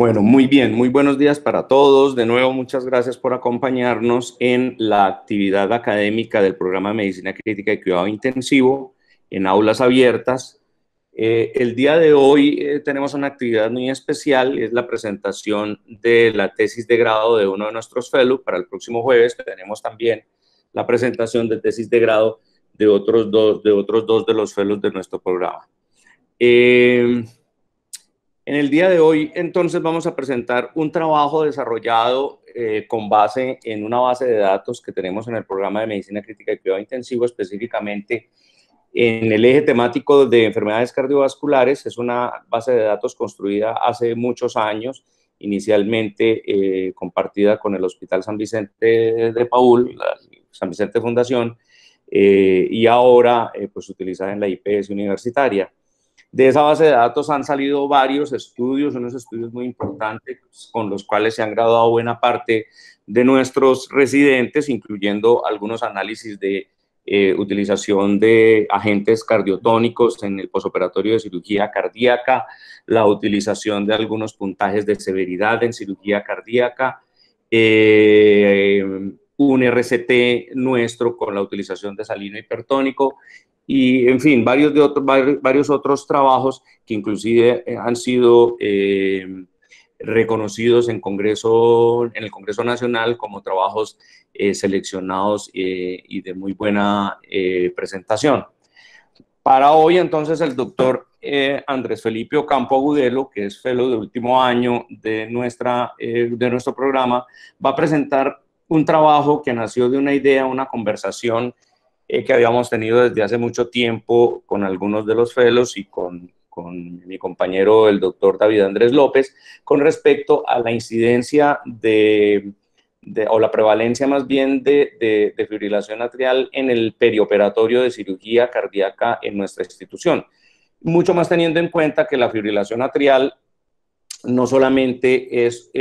Bueno, muy bien, muy buenos días para todos. De nuevo, muchas gracias por acompañarnos en la actividad académica del programa de Medicina Crítica y Cuidado Intensivo en aulas abiertas. El día de hoy tenemos una actividad muy especial, es la presentación de la tesis de grado de uno de nuestros fellows. Para el próximo jueves tenemos también la presentación de tesis de grado de otros dos de los fellows de nuestro programa. En el día de hoy, entonces, vamos a presentar un trabajo desarrollado con base en una base de datos que tenemos en el programa de Medicina Crítica y Cuidado Intensivo, específicamente en el eje temático de enfermedades cardiovasculares. Es una base de datos construida hace muchos años, inicialmente compartida con el Hospital San Vicente de Paúl, la San Vicente Fundación, y ahora pues utilizada en la IPS universitaria. De esa base de datos han salido varios estudios, unos estudios muy importantes con los cuales se han graduado buena parte de nuestros residentes, incluyendo algunos análisis de utilización de agentes cardiotónicos en el posoperatorio de cirugía cardíaca, la utilización de algunos puntajes de severidad en cirugía cardíaca, un RCT nuestro con la utilización de salino hipertónico, y en fin, varios otros trabajos que inclusive han sido reconocidos en el Congreso Nacional como trabajos seleccionados y de muy buena presentación. Para hoy, entonces, el doctor Andrés Felipe Ocampo Agudelo, que es fellow de último año de nuestro programa, va a presentar un trabajo que nació de una idea, una conversación que habíamos tenido desde hace mucho tiempo con algunos de los fellows y con mi compañero, el doctor David Andrés López, con respecto a la incidencia o la prevalencia más bien de fibrilación atrial en el perioperatorio de cirugía cardíaca en nuestra institución. Mucho más teniendo en cuenta que la fibrilación atrial no solamente es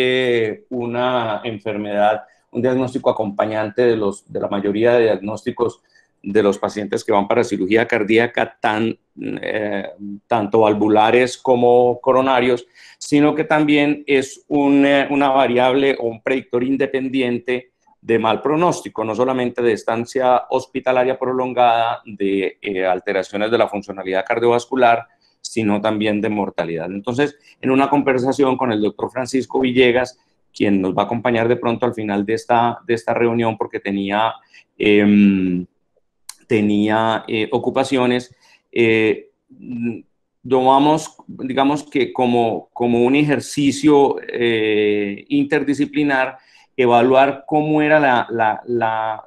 una enfermedad, un diagnóstico acompañante de la mayoría de diagnósticos de los pacientes que van para cirugía cardíaca, tanto valvulares como coronarios, sino que también es una variable o un predictor independiente de mal pronóstico, no solamente de estancia hospitalaria prolongada, de alteraciones de la funcionalidad cardiovascular, sino también de mortalidad. Entonces, en una conversación con el doctor Francisco Villegas, quien nos va a acompañar de pronto al final de esta reunión porque tenía ocupaciones, tomamos, digamos que como un ejercicio interdisciplinar, evaluar cómo era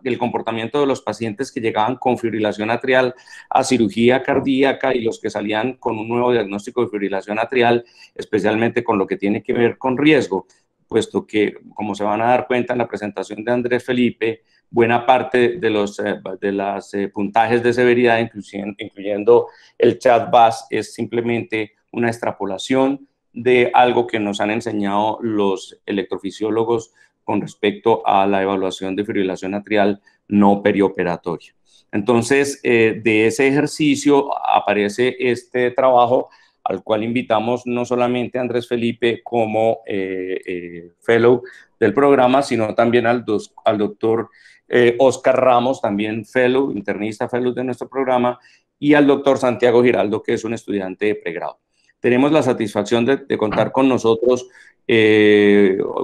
el comportamiento de los pacientes que llegaban con fibrilación atrial a cirugía cardíaca y los que salían con un nuevo diagnóstico de fibrilación atrial, especialmente con lo que tiene que ver con riesgo, puesto que, como se van a dar cuenta en la presentación de Andrés Felipe, buena parte de los puntajes de severidad, incluyendo el CHA2-VAS, es simplemente una extrapolación de algo que nos han enseñado los electrofisiólogos con respecto a la evaluación de fibrilación atrial no perioperatoria. Entonces, de ese ejercicio aparece este trabajo al cual invitamos no solamente a Andrés Felipe como fellow del programa, sino también al doctor Oscar Ramos, también fellow, internista fellow de nuestro programa, y al doctor Santiago Giraldo, que es un estudiante de pregrado. Tenemos la satisfacción de contar con nosotros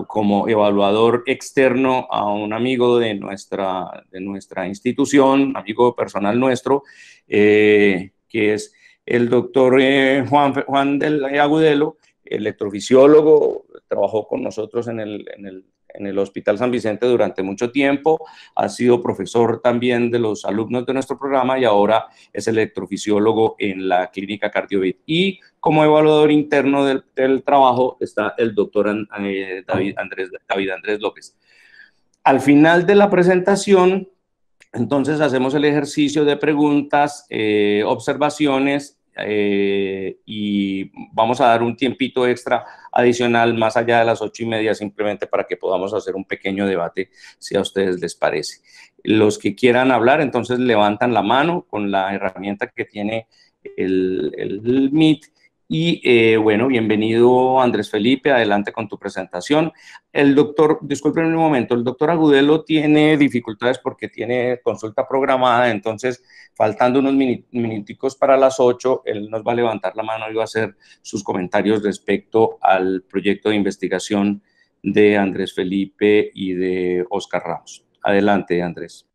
como evaluador externo a un amigo de nuestra institución, amigo personal nuestro, que es el doctor Juan del Agudelo, electrofisiólogo, trabajó con nosotros en el Hospital San Vicente durante mucho tiempo, ha sido profesor también de los alumnos de nuestro programa y ahora es electrofisiólogo en la clínica CardioVit. Y como evaluador interno del trabajo está el doctor David Andrés López. Al final de la presentación, entonces hacemos el ejercicio de preguntas, observaciones, y vamos a dar un tiempito extra adicional más allá de las 8:30, simplemente para que podamos hacer un pequeño debate, si a ustedes les parece. Los que quieran hablar, entonces levantan la mano con la herramienta que tiene el Meet Y bueno, bienvenido Andrés Felipe, adelante con tu presentación. El doctor, disculpen un momento, el doctor Agudelo tiene dificultades porque tiene consulta programada, entonces faltando unos minuticos para las 8, él nos va a levantar la mano y va a hacer sus comentarios respecto al proyecto de investigación de Andrés Felipe y de Oscar Ramos. Adelante, Andrés.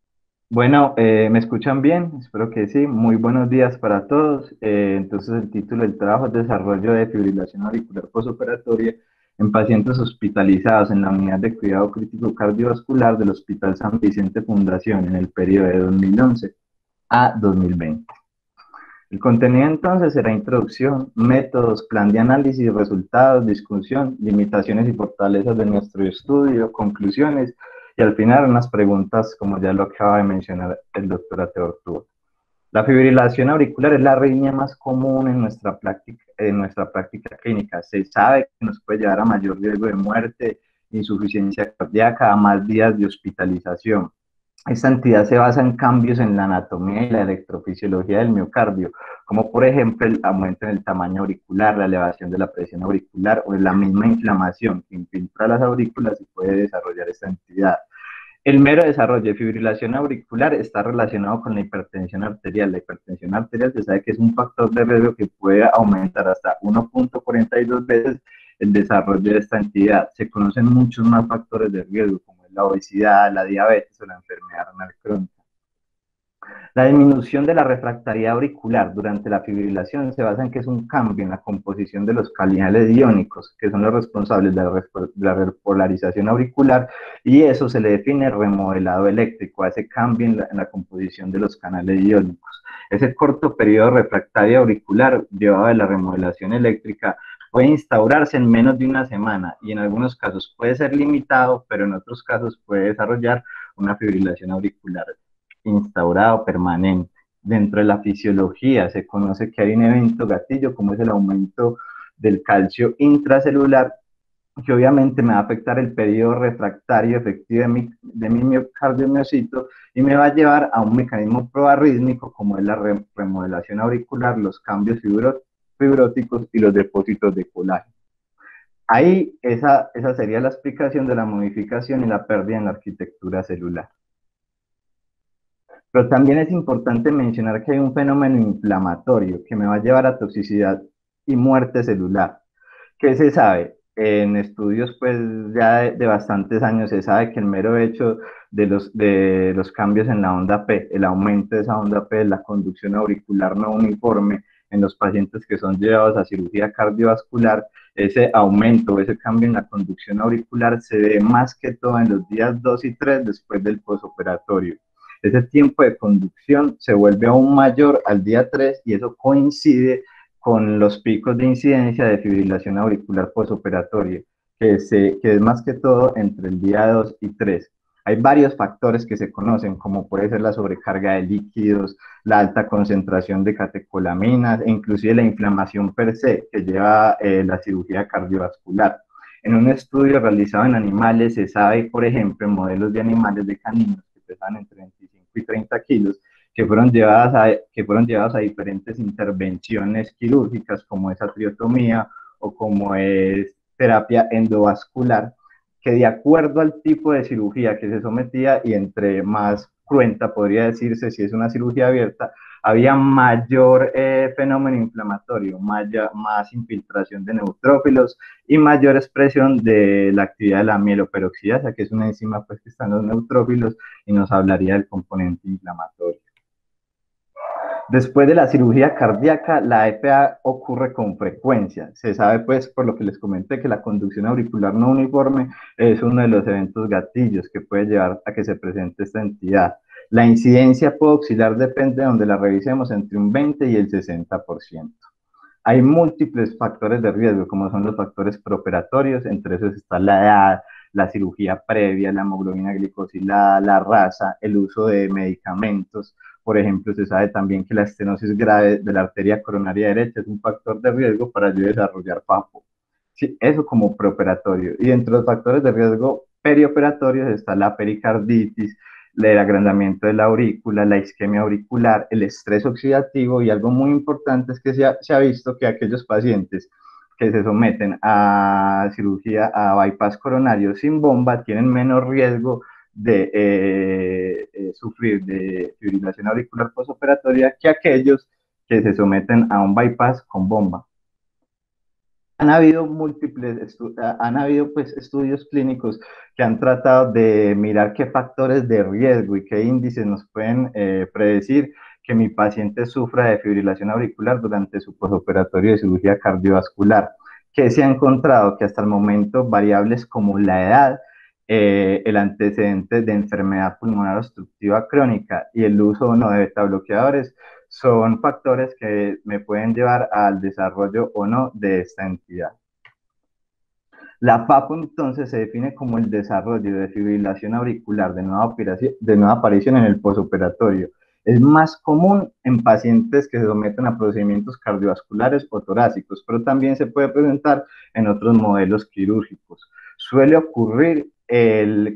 Bueno, ¿me escuchan bien? Espero que sí. Muy buenos días para todos. Entonces, el título del trabajo es Desarrollo de fibrilación auricular postoperatoria en pacientes hospitalizados en la unidad de cuidado crítico cardiovascular del Hospital San Vicente Fundación en el periodo de 2011 a 2020. El contenido entonces será introducción, métodos, plan de análisis, resultados, discusión, limitaciones y fortalezas de nuestro estudio, conclusiones y al final unas preguntas como ya lo acaba de mencionar el doctor Ateortúa. La fibrilación auricular es la arritmia más común en nuestra práctica clínica. Se sabe que nos puede llevar a mayor riesgo de muerte, insuficiencia cardíaca, a más días de hospitalización. Esta entidad se basa en cambios en la anatomía y la electrofisiología del miocardio, como por ejemplo el aumento en el tamaño auricular, la elevación de la presión auricular o la misma inflamación que infiltra las aurículas y puede desarrollar esta entidad. El mero desarrollo de fibrilación auricular está relacionado con la hipertensión arterial. La hipertensión arterial se sabe que es un factor de riesgo que puede aumentar hasta 1.42 veces el desarrollo de esta entidad. Se conocen muchos más factores de riesgo, como es la obesidad, la diabetes o la enfermedad renal crónica. La disminución de la refractaridad auricular durante la fibrilación se basa en que es un cambio en la composición de los canales iónicos, que son los responsables de la repolarización auricular, y eso se le define remodelado eléctrico, a ese cambio en la composición de los canales iónicos. Ese corto periodo refractario auricular llevado de la remodelación eléctrica puede instaurarse en menos de una semana y en algunos casos puede ser limitado, pero en otros casos puede desarrollar una fibrilación auricular instaurado permanente. Dentro de la fisiología se conoce que hay un evento gatillo como es el aumento del calcio intracelular, que obviamente me va a afectar el periodo refractario efectivo de mi miocardiomyocito y me va a llevar a un mecanismo proarrítmico como es la remodelación auricular, los cambios fibróticos y los depósitos de colágeno. Ahí esa sería la explicación de la modificación y la pérdida en la arquitectura celular. Pero también es importante mencionar que hay un fenómeno inflamatorio que me va a llevar a toxicidad y muerte celular. ¿Qué se sabe? En estudios pues ya de bastantes años se sabe que el mero hecho de los cambios en la onda P, el aumento de esa onda P, la conducción auricular no uniforme en los pacientes que son llevados a cirugía cardiovascular, ese aumento, ese cambio en la conducción auricular se ve más que todo en los días 2 y 3 después del posoperatorio. Ese tiempo de conducción se vuelve aún mayor al día 3 y eso coincide con los picos de incidencia de fibrilación auricular postoperatoria, que es más que todo entre el día 2 y 3. Hay varios factores que se conocen, como puede ser la sobrecarga de líquidos, la alta concentración de catecolaminas e inclusive la inflamación per se que lleva la cirugía cardiovascular. En un estudio realizado en animales se sabe, por ejemplo, en modelos de animales de caninos que pesan entre 25 y 30 kilos, que fueron llevadas a diferentes intervenciones quirúrgicas como es triotomía o como es terapia endovascular, que de acuerdo al tipo de cirugía que se sometía y entre más cruenta podría decirse si es una cirugía abierta, había mayor fenómeno inflamatorio, más infiltración de neutrófilos y mayor expresión de la actividad de la mieloperoxidasa, que es una enzima pues, que está en los neutrófilos y nos hablaría del componente inflamatorio. Después de la cirugía cardíaca, la EPA ocurre con frecuencia. Se sabe, pues, por lo que les comenté, que la conducción auricular no uniforme es uno de los eventos gatillos que puede llevar a que se presente esta entidad. La incidencia puede oscilar, depende de donde la revisemos, entre un 20 y el 60%. Hay múltiples factores de riesgo, como son los factores preoperatorios, entre esos está la edad, la cirugía previa, la hemoglobina glicosilada, la raza, el uso de medicamentos. Por ejemplo, se sabe también que la estenosis grave de la arteria coronaria derecha es un factor de riesgo para yo desarrollar PAPO. Sí, eso como preoperatorio. Y entre los factores de riesgo perioperatorios está la pericarditis, el agrandamiento de la aurícula, la isquemia auricular, el estrés oxidativo, y algo muy importante es que se ha visto que aquellos pacientes que se someten a cirugía a bypass coronario sin bomba tienen menos riesgo de sufrir de fibrilación auricular postoperatoria que aquellos que se someten a un bypass con bomba. Han habido pues, estudios clínicos que han tratado de mirar qué factores de riesgo y qué índices nos pueden predecir que mi paciente sufra de fibrilación auricular durante su postoperatorio de cirugía cardiovascular. Que se ha encontrado que hasta el momento variables como la edad, el antecedente de enfermedad pulmonar obstructiva crónica y el uso o no de beta bloqueadores son factores que me pueden llevar al desarrollo o no de esta entidad. La PAPO entonces se define como el desarrollo de fibrilación auricular de nueva aparición en el postoperatorio. Es más común en pacientes que se someten a procedimientos cardiovasculares o torácicos, pero también se puede presentar en otros modelos quirúrgicos. Suele ocurrir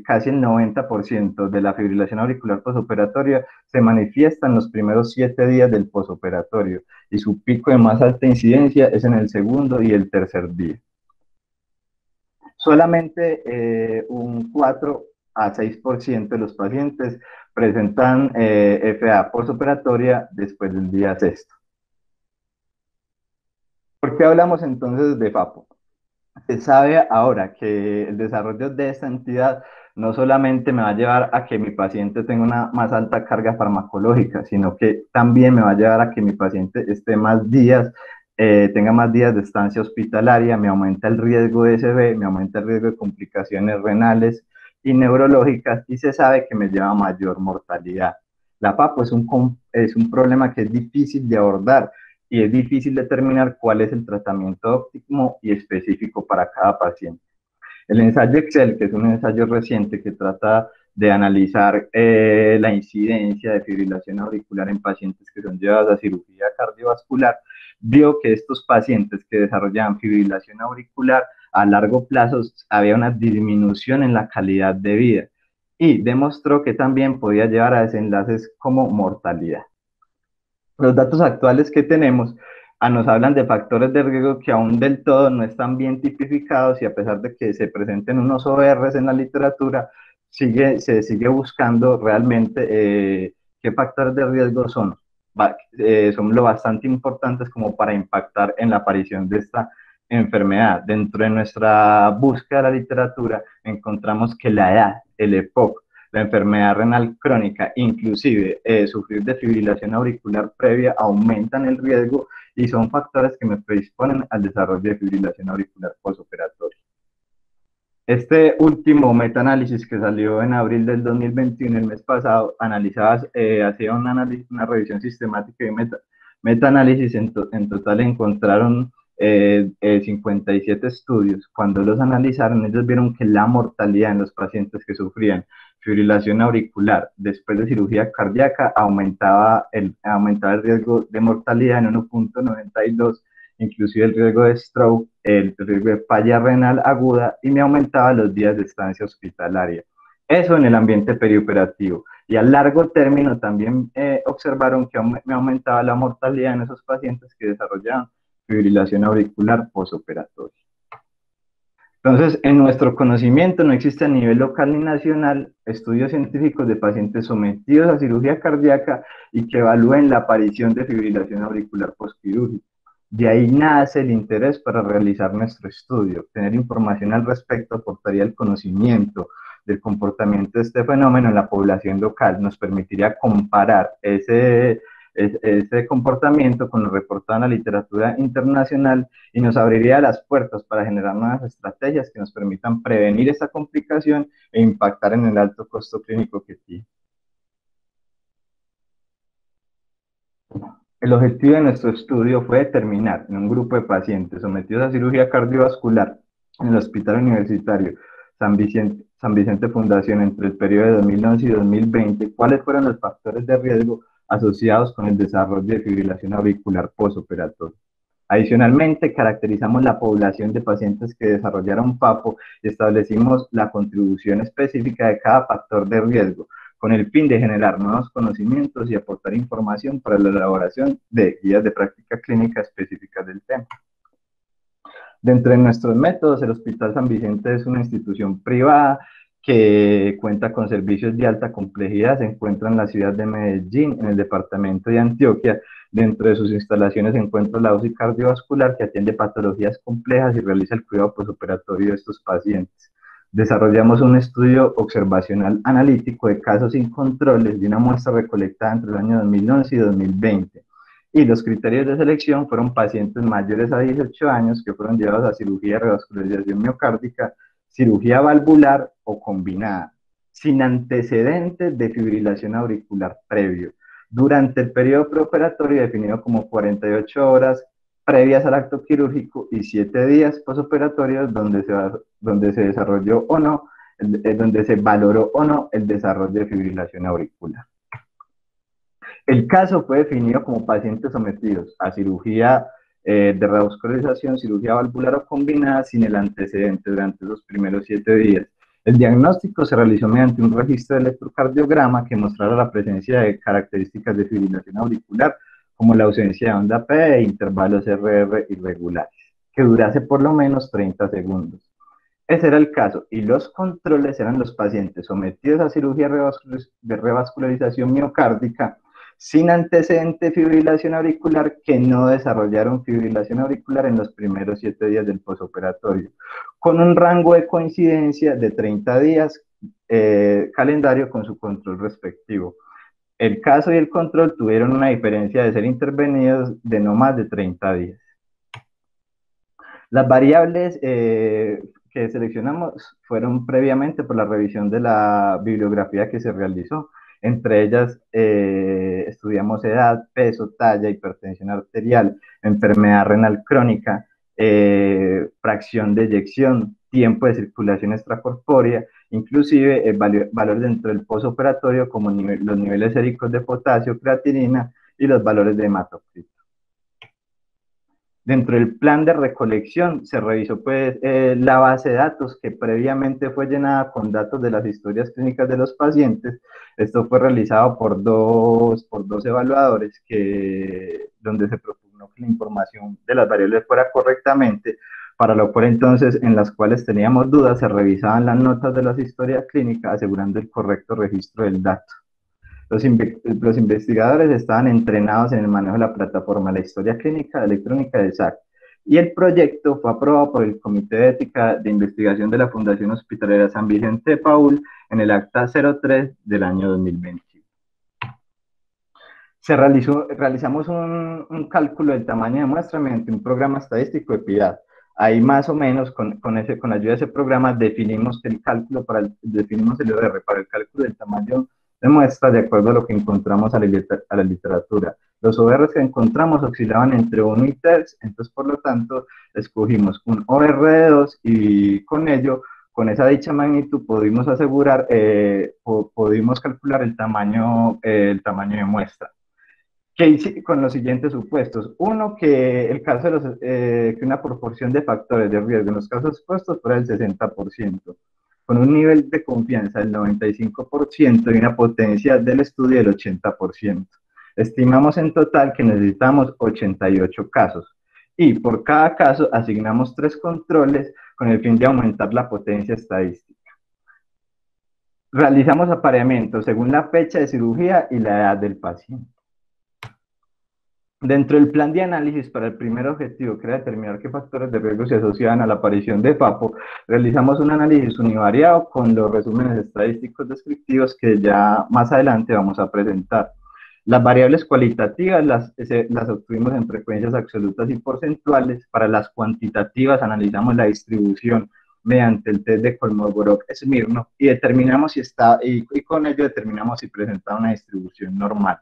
casi el 90% de la fibrilación auricular postoperatoria se manifiesta en los primeros 7 días del postoperatorio y su pico de más alta incidencia es en el segundo y el tercer día. Solamente un 4 a 6% de los pacientes presentan FA postoperatoria después del día sexto. ¿Por qué hablamos entonces de FAPO? Se sabe ahora que el desarrollo de esta entidad no solamente me va a llevar a que mi paciente tenga una más alta carga farmacológica, sino que también me va a llevar a que mi paciente esté más días, tenga más días de estancia hospitalaria, me aumenta el riesgo de SB, me aumenta el riesgo de complicaciones renales y neurológicas, y se sabe que me lleva a mayor mortalidad. La PAPO es un problema que es difícil de abordar, y es difícil determinar cuál es el tratamiento óptimo y específico para cada paciente. El ensayo Excel, que es un ensayo reciente que trata de analizar la incidencia de fibrilación auricular en pacientes que son llevados a cirugía cardiovascular, vio que estos pacientes que desarrollaban fibrilación auricular a largo plazo había una disminución en la calidad de vida y demostró que también podía llevar a desenlaces como mortalidad. Los datos actuales que tenemos nos hablan de factores de riesgo que aún del todo no están bien tipificados, y a pesar de que se presenten unos ORs en la literatura, se sigue buscando realmente qué factores de riesgo son lo bastante importantes como para impactar en la aparición de esta enfermedad. Dentro de nuestra búsqueda de la literatura encontramos que la edad, el EPOC, la enfermedad renal crónica, inclusive sufrir de fibrilación auricular previa, aumentan el riesgo y son factores que me predisponen al desarrollo de fibrilación auricular postoperatoria. Este último metaanálisis que salió en abril del 2021, el mes pasado, hacía una revisión sistemática de metaanálisis. En total encontraron 57 estudios. Cuando los analizaron, ellos vieron que la mortalidad en los pacientes que sufrían fibrilación auricular después de cirugía cardíaca aumentaba el riesgo de mortalidad en 1.92, inclusive el riesgo de stroke, el riesgo de falla renal aguda, y me aumentaba los días de estancia hospitalaria. Eso en el ambiente perioperativo. Y a largo término también observaron que me aumentaba la mortalidad en esos pacientes que desarrollaban fibrilación auricular postoperatoria. Entonces, en nuestro conocimiento no existe a nivel local ni nacional estudios científicos de pacientes sometidos a cirugía cardíaca y que evalúen la aparición de fibrilación auricular postquirúrgica. De ahí nace el interés para realizar nuestro estudio. Tener información al respecto aportaría el conocimiento del comportamiento de este fenómeno en la población local. Nos permitiría comparar ese comportamiento con lo reportado en la literatura internacional y nos abriría las puertas para generar nuevas estrategias que nos permitan prevenir esta complicación e impactar en el alto costo clínico que tiene. El objetivo de nuestro estudio fue determinar en un grupo de pacientes sometidos a cirugía cardiovascular en el Hospital Universitario San Vicente Fundación entre el periodo de 2011 y 2020 cuáles fueron los factores de riesgo asociados con el desarrollo de fibrilación auricular postoperatoria. Adicionalmente, caracterizamos la población de pacientes que desarrollaron PAPO y establecimos la contribución específica de cada factor de riesgo, con el fin de generar nuevos conocimientos y aportar información para la elaboración de guías de práctica clínica específicas del tema. Dentro de nuestros métodos, el Hospital San Vicente es una institución privada que cuenta con servicios de alta complejidad, se encuentra en la ciudad de Medellín, en el departamento de Antioquia. Dentro de sus instalaciones se encuentra la UCI cardiovascular, que atiende patologías complejas y realiza el cuidado postoperatorio de estos pacientes. Desarrollamos un estudio observacional analítico de casos sin controles de una muestra recolectada entre el año 2011 y 2020. Y los criterios de selección fueron pacientes mayores a 18 años que fueron llevados a cirugía de revascularización miocárdica, cirugía valvular o combinada, sin antecedentes de fibrilación auricular previo, durante el periodo preoperatorio definido como 48 horas previas al acto quirúrgico y 7 días posoperatorios donde se desarrolló o no, donde se valoró o no el desarrollo de fibrilación auricular. El caso fue definido como pacientes sometidos a cirugía de revascularización, cirugía valvular o combinada sin el antecedente durante los primeros 7 días. El diagnóstico se realizó mediante un registro de electrocardiograma que mostrara la presencia de características de fibrilación auricular, como la ausencia de onda P e intervalos RR irregulares, que durase por lo menos 30 segundos. Ese era el caso, y los controles eran los pacientes sometidos a cirugía de revascularización miocárdica sin antecedente de fibrilación auricular que no desarrollaron fibrilación auricular en los primeros 7 días del posoperatorio, con un rango de coincidencia de 30 días calendario con su control respectivo. El caso y el control tuvieron una diferencia de ser intervenidos de no más de 30 días. Las variables que seleccionamos fueron previamente por la revisión de la bibliografía que se realizó. Entre ellas estudiamos edad, peso, talla, hipertensión arterial, enfermedad renal crónica, fracción de eyección, tiempo de circulación extracorpórea, inclusive valores dentro del postoperatorio como los niveles séricos de potasio, creatinina y los valores de hematocrito. Dentro del plan de recolección se revisó pues, la base de datos que previamente fue llenada con datos de las historias clínicas de los pacientes. Esto fue realizado por dos evaluadores donde se propugnó que la información de las variables fuera correctamente, para lo cual entonces en las cuales teníamos dudas se revisaban las notas de las historias clínicas asegurando el correcto registro del dato. Los investigadores estaban entrenados en el manejo de la plataforma, la historia clínica electrónica del SAC, y el proyecto fue aprobado por el Comité de Ética de Investigación de la Fundación Hospitalaria San Vicente de Paúl en el acta 03 del año 2021. Realizamos un cálculo del tamaño de muestra mediante un programa estadístico de PIDAD. Ahí más o menos con la ayuda de ese programa definimos el OR para el cálculo del tamaño de muestra de acuerdo a lo que encontramos a la literatura. Los ORs que encontramos oscilaban entre 1 y 3, entonces por lo tanto escogimos un OR de 2 y con ello, con esa dicha magnitud, pudimos asegurar, pudimos calcular el tamaño de muestra. ¿Qué hice con los siguientes supuestos? Uno, que el caso de que una proporción de factores de riesgo en los casos expuestos fuera del 60%. Con un nivel de confianza del 95% y una potencia del estudio del 80%. Estimamos en total que necesitamos 88 casos y por cada caso asignamos 3 controles con el fin de aumentar la potencia estadística. Realizamos apareamiento según la fecha de cirugía y la edad del paciente. Dentro del plan de análisis para el primer objetivo, que era determinar qué factores de riesgo se asociaban a la aparición de FAPO, realizamos un análisis univariado con los resúmenes estadísticos descriptivos que ya más adelante vamos a presentar. Las variables cualitativas las obtuvimos en frecuencias absolutas y porcentuales. Para las cuantitativas analizamos la distribución mediante el test de Kolmogorov-Smirnov y determinamos y con ello determinamos si presentaba una distribución normal.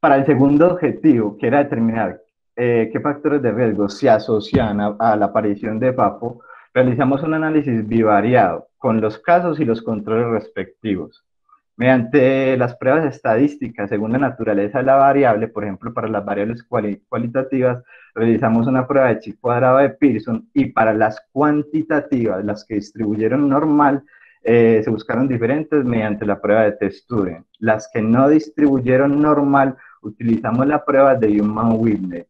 Para el segundo objetivo, que era determinar qué factores de riesgo se asocian a la aparición de FAPO, realizamos un análisis bivariado con los casos y los controles respectivos. Mediante las pruebas estadísticas, según la naturaleza de la variable, por ejemplo, para las variables cualitativas, realizamos una prueba de chi cuadrado de Pearson y para las cuantitativas, las que distribuyeron normal, se buscaron diferentes mediante la prueba de test Turing. Las que no distribuyeron normal, utilizamos la prueba de Human-Whitney.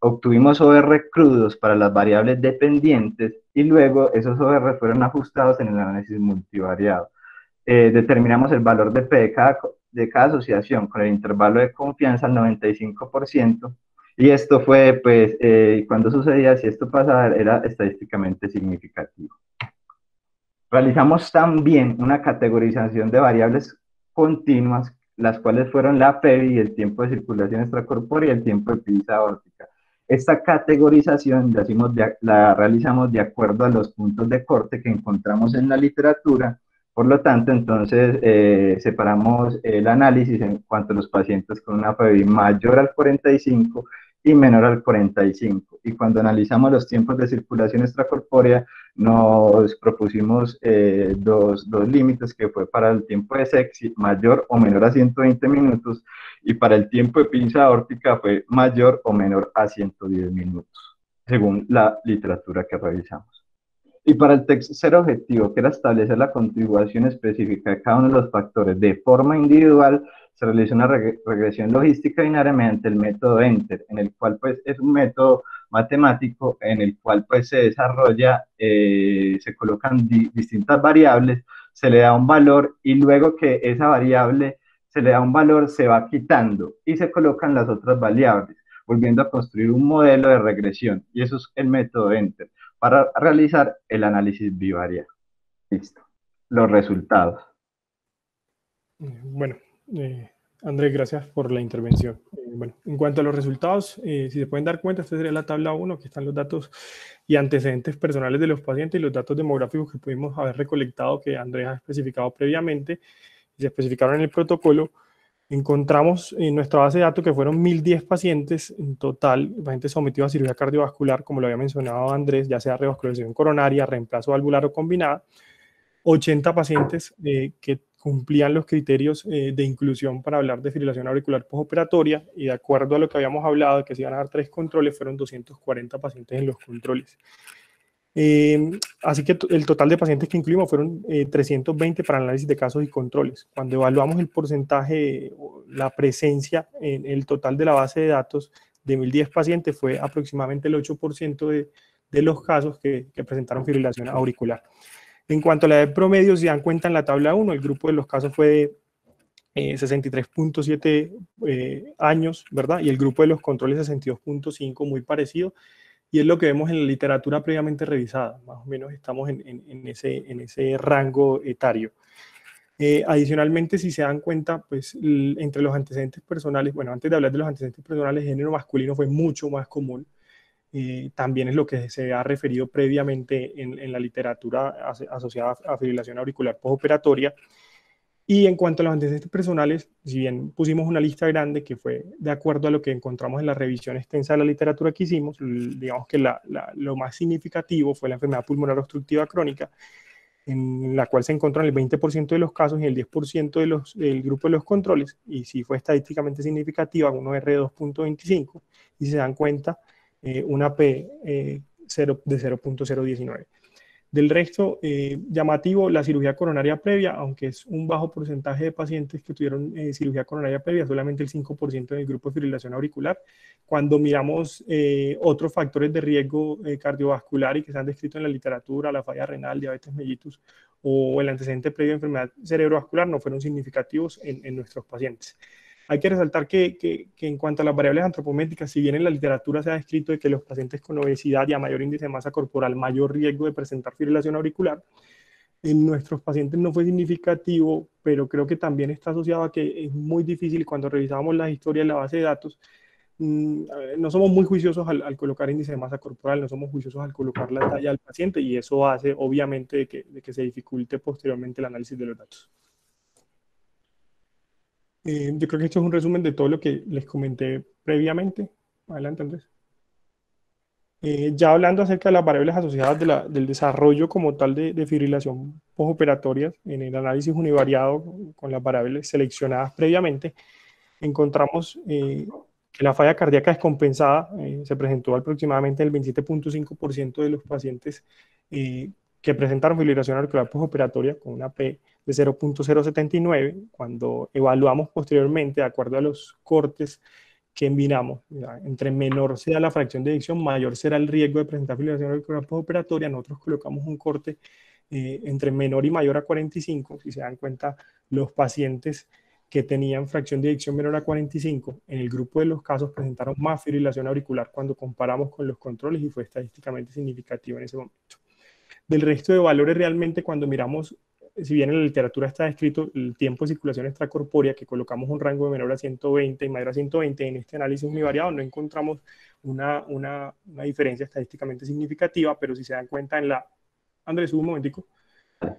Obtuvimos OR crudos para las variables dependientes y luego esos OR fueron ajustados en el análisis multivariado. Determinamos el valor de P de cada asociación con el intervalo de confianza al 95%, y esto fue, pues, cuando sucedía, si esto pasaba, era estadísticamente significativo. Realizamos también una categorización de variables continuas, las cuales fueron la PEVI y el tiempo de circulación extracorpórea y el tiempo de pisa aórtica. Esta categorización la realizamos de acuerdo a los puntos de corte que encontramos en la literatura. Por lo tanto, entonces separamos el análisis en cuanto a los pacientes con una PEVI mayor al 45 y menor al 45. Y cuando analizamos los tiempos de circulación extracorpórea, nos propusimos dos límites, que fue para el tiempo de sexy mayor o menor a 120 minutos, y para el tiempo de pinza aórtica fue mayor o menor a 110 minutos, según la literatura que revisamos. Y para el tercer objetivo, que era establecer la contribución específica de cada uno de los factores de forma individual, se realizó una regresión logística binaria mediante el método ENTER, en el cual pues es un método matemático en el cual pues se desarrolla, se colocan distintas variables, se le da un valor y luego que esa variable se le da un valor, se va quitando y se colocan las otras variables, volviendo a construir un modelo de regresión, y eso es el método ENTER para realizar el análisis bivariado. Listo. Los resultados. Bueno, Andrés, gracias por la intervención. Bueno, en cuanto a los resultados, si se pueden dar cuenta, esta sería la tabla 1, que están los datos y antecedentes personales de los pacientes y los datos demográficos que pudimos haber recolectado, que Andrés ha especificado previamente y se especificaron en el protocolo. Encontramos en nuestra base de datos que fueron 1.010 pacientes en total, pacientes sometidos a cirugía cardiovascular, como lo había mencionado Andrés, ya sea revascularización coronaria, reemplazo valvular o combinada. 80 pacientes que cumplían los criterios de inclusión para hablar de fibrilación auricular postoperatoria, y de acuerdo a lo que habíamos hablado, que se iban a dar 3 controles, fueron 240 pacientes en los controles. Así que el total de pacientes que incluimos fueron 320 para análisis de casos y controles. Cuando evaluamos el porcentaje, la presencia en el total de la base de datos de 1.010 pacientes, fue aproximadamente el 8% de los casos que presentaron fibrilación auricular. En cuanto a la edad promedio, si dan cuenta en la tabla 1, el grupo de los casos fue de 63.7 años, ¿verdad? Y el grupo de los controles 62.5, muy parecido. Y es lo que vemos en la literatura previamente revisada, más o menos estamos en ese rango etario. Adicionalmente, si se dan cuenta, pues entre los antecedentes personales, bueno, antes de hablar de los antecedentes personales, género masculino fue mucho más común. También es lo que se ha referido previamente en la literatura asociada a fibrilación auricular postoperatoria. Y en cuanto a los antecedentes personales, si bien pusimos una lista grande que fue de acuerdo a lo que encontramos en la revisión extensa de la literatura que hicimos, digamos que lo más significativo fue la enfermedad pulmonar obstructiva crónica, en la cual se encontró en el 20% de los casos y en el 10% del grupo de los controles, y sí fue estadísticamente significativa, un OR de 2.25, y si se dan cuenta, una P de 0.019. Del resto, llamativo, la cirugía coronaria previa, aunque es un bajo porcentaje de pacientes que tuvieron cirugía coronaria previa, solamente el 5% del grupo de fibrilación auricular. Cuando miramos otros factores de riesgo cardiovascular y que se han descrito en la literatura, la falla renal, diabetes mellitus o el antecedente previo de enfermedad cerebrovascular, no fueron significativos en nuestros pacientes. Hay que resaltar que en cuanto a las variables antropométricas, si bien en la literatura se ha descrito de que los pacientes con obesidad y a mayor índice de masa corporal, mayor riesgo de presentar fibrilación auricular, en nuestros pacientes no fue significativo, pero creo que también está asociado a que es muy difícil cuando revisamos la historia en la base de datos. No somos muy juiciosos al colocar índice de masa corporal, no somos juiciosos al colocar la talla del paciente, y eso hace obviamente de que se dificulte posteriormente el análisis de los datos. Yo creo que esto es un resumen de todo lo que les comenté previamente. Adelante, Andrés. Ya hablando acerca de las variables asociadas del desarrollo como tal de fibrilación postoperatoria, en el análisis univariado con las variables seleccionadas previamente, encontramos que la falla cardíaca descompensada se presentó aproximadamente en el 27.5% de los pacientes que presentaron fibrilación auricular postoperatoria con una P de 0.079, cuando evaluamos posteriormente, de acuerdo a los cortes que miramos, entre menor sea la fracción de eyección, mayor será el riesgo de presentar fibrilación auricular postoperatoria. Nosotros colocamos un corte entre menor y mayor a 45. Si se dan cuenta, los pacientes que tenían fracción de eyección menor a 45, en el grupo de los casos presentaron más fibrilación auricular cuando comparamos con los controles, y fue estadísticamente significativo en ese momento. Del resto de valores, realmente cuando miramos, si bien en la literatura está descrito el tiempo de circulación extracorpórea, que colocamos un rango de menor a 120 y mayor a 120, en este análisis univariado no encontramos una diferencia estadísticamente significativa, pero si se dan cuenta en la... Andrés, un momentico.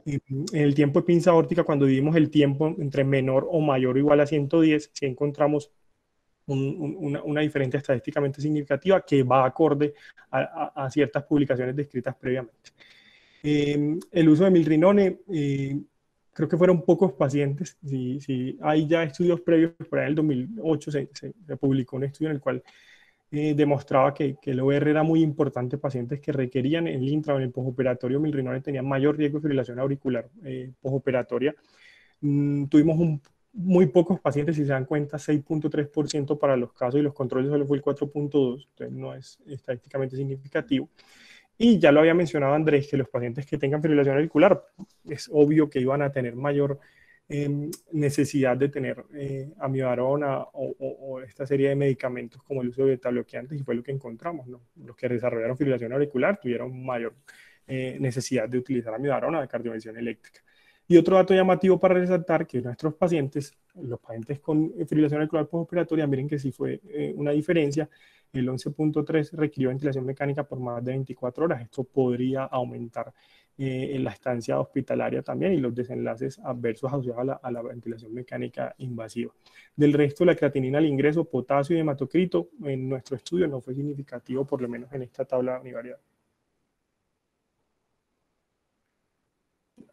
En el tiempo de pinza aórtica, cuando dividimos el tiempo entre menor o mayor o igual a 110, si encontramos una diferencia estadísticamente significativa que va acorde a ciertas publicaciones descritas previamente. El uso de milrinone, creo que fueron pocos pacientes. Si hay ya estudios previos, por ahí en el 2008 se publicó un estudio en el cual demostraba que el OR era muy importante. Pacientes que requerían en el intra o en el postoperatorio milrinone tenían mayor riesgo de fibrilación auricular postoperatoria. Tuvimos muy pocos pacientes, si se dan cuenta, 6.3% para los casos, y los controles solo fue el 4.2%, entonces no es estadísticamente significativo. Y ya lo había mencionado Andrés, que los pacientes que tengan fibrilación auricular, es obvio que iban a tener mayor necesidad de tener amiodarona o esta serie de medicamentos como el uso de beta-bloqueantes, y fue lo que encontramos, ¿no? Los que desarrollaron fibrilación auricular tuvieron mayor necesidad de utilizar amiodarona de cardioversión eléctrica. Y otro dato llamativo para resaltar, que nuestros pacientes, los pacientes con fibrilación auricular postoperatoria, miren que sí fue una diferencia. El 11.3 requirió ventilación mecánica por más de 24 horas. Esto podría aumentar en la estancia hospitalaria también, y los desenlaces adversos asociados a la ventilación mecánica invasiva. Del resto, la creatinina al ingreso, potasio y hematocrito en nuestro estudio no fue significativo, por lo menos en esta tabla univariada.